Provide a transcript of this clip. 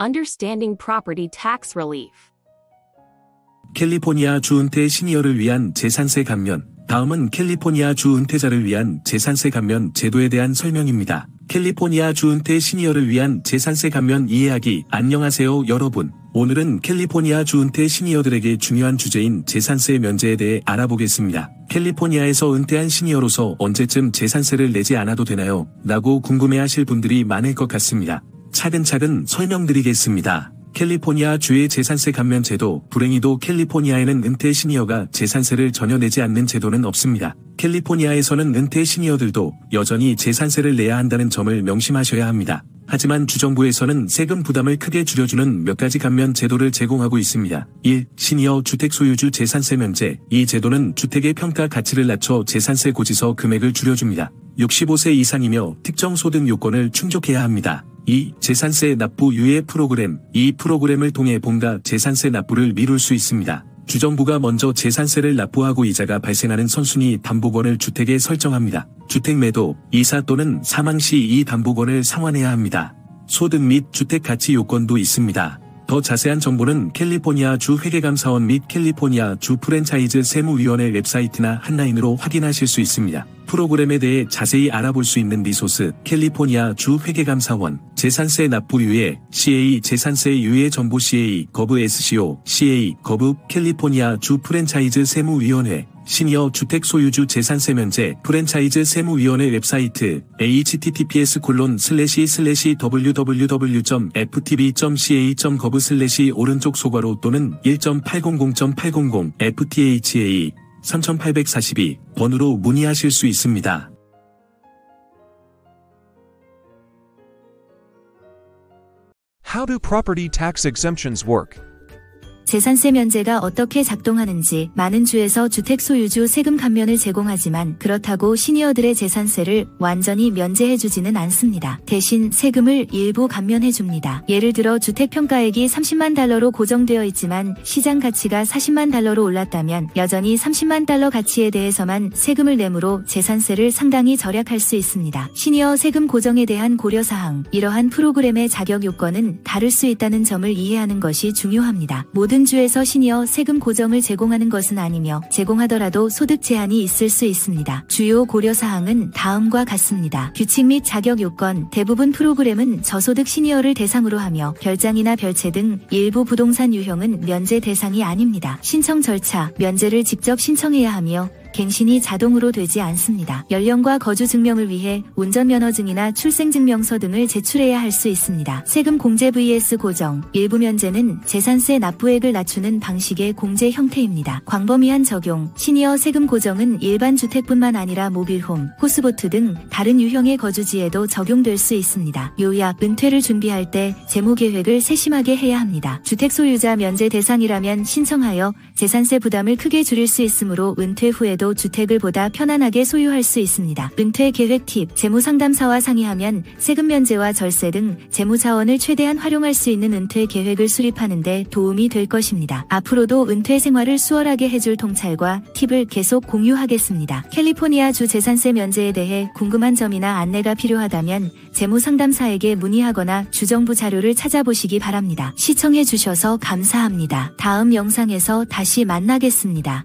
Understanding property tax relief. 캘리포니아 주 은퇴 시니어를 위한 재산세 감면. 다음은 캘리포니아 주 은퇴자를 위한 재산세 감면 제도에 대한 설명입니다. 캘리포니아 주 은퇴 시니어를 위한 재산세 감면 이해하기. 안녕하세요 여러분. 오늘은 캘리포니아 주 은퇴 시니어들에게 중요한 주제인 재산세 면제에 대해 알아보겠습니다. 캘리포니아에서 은퇴한 시니어로서 언제쯤 재산세를 내지 않아도 되나요? 라고 궁금해하실 분들이 많을 것 같습니다. 차근차근 설명드리겠습니다. 캘리포니아 주의 재산세 감면 제도. 불행히도 캘리포니아에는 은퇴 시니어가 재산세를 전혀 내지 않는 제도는 없습니다. 캘리포니아에서는 은퇴 시니어들도 여전히 재산세를 내야 한다는 점을 명심하셔야 합니다. 하지만 주정부에서는 세금 부담을 크게 줄여주는 몇 가지 감면 제도를 제공하고 있습니다. 1. 시니어 주택 소유주 재산세 면제. 이 제도는 주택의 평가 가치를 낮춰 재산세 고지서 금액을 줄여줍니다. 65세 이상이며 특정 소득 요건을 충족해야 합니다. 2. 재산세 납부 유예 프로그램. 이 프로그램을 통해 본가 재산세 납부를 미룰 수 있습니다. 주정부가 먼저 재산세를 납부하고 이자가 발생하는 선순위 담보권을 주택에 설정합니다. 주택 매도, 이사 또는 사망 시 이 담보권을 상환해야 합니다. 소득 및 주택 가치 요건도 있습니다. 더 자세한 정보는 캘리포니아 주 회계감사원 및 캘리포니아 주 프랜차이즈 세무위원회 웹사이트나 한라인으로 확인하실 수 있습니다. 프로그램에 대해 자세히 알아볼 수 있는 리소스. 캘리포니아 주 회계감사원 재산세 납부 유예 CA 재산세 유예 정보 CA 거부 SCO CA 거부 캘리포니아 주 프랜차이즈 세무위원회 시니어 주택 소유주 재산세 면제 프랜차이즈 세무위원회 웹사이트 https://www.ftb.ca.gov/ 오른쪽 소괄호 또는 1.800.800 FTHA 3842 번호로 문의하실 수 있습니다. How do property tax exemptions work? 재산세 면제가 어떻게 작동하는지. 많은 주에서 주택 소유주 세금 감면을 제공하지만 그렇다고 시니어들의 재산세를 완전히 면제해주지는 않습니다. 대신 세금을 일부 감면해줍니다. 예를 들어 주택 평가액이 30만 달러로 고정되어 있지만 시장 가치가 40만 달러로 올랐다면 여전히 30만 달러 가치에 대해서만 세금을 내므로 재산세를 상당히 절약할 수 있습니다. 시니어 세금 고정에 대한 고려사항. 이러한 프로그램의 자격 요건은 다를 수 있다는 점을 이해하는 것이 중요합니다. 모든 주에서 시니어 세금 고정을 제공하는 것은 아니며 제공하더라도 소득 제한이 있을 수 있습니다. 주요 고려사항은 다음과 같습니다. 규칙 및 자격 요건. 대부분 프로그램은 저소득 시니어를 대상으로 하며 별장이나 별채 등 일부 부동산 유형은 면제 대상이 아닙니다. 신청 절차. 면제를 직접 신청해야 하며 갱신이 자동으로 되지 않습니다. 연령과 거주 증명을 위해 운전면허증이나 출생증명서 등을 제출해야 할 수 있습니다. 세금 공제 vs 고정. 일부 면제는 재산세 납부액을 낮추는 방식의 공제 형태입니다. 광범위한 적용. 시니어 세금 고정은 일반 주택뿐만 아니라 모빌홈, 호스보트 등 다른 유형의 거주지에도 적용될 수 있습니다. 요약. 은퇴를 준비할 때 재무 계획을 세심하게 해야 합니다. 주택 소유자 면제 대상이라면 신청하여 재산세 부담을 크게 줄일 수 있으므로 은퇴 후에도 주택을 보다 편안하게 소유할 수 있습니다. 은퇴 계획 팁. 재무상담사와 상의하면 세금 면제와 절세 등 재무 자원을 최대한 활용할 수 있는 은퇴 계획을 수립하는 데 도움이 될 것입니다. 앞으로도 은퇴 생활을 수월하게 해줄 통찰과 팁을 계속 공유하겠습니다. 캘리포니아 주 재산세 면제에 대해 궁금한 점이나 안내가 필요하다면 재무상담사에게 문의하거나 주정부 자료를 찾아보시기 바랍니다. 시청해 주셔서 감사합니다. 다음 영상에서 다시 만나겠습니다.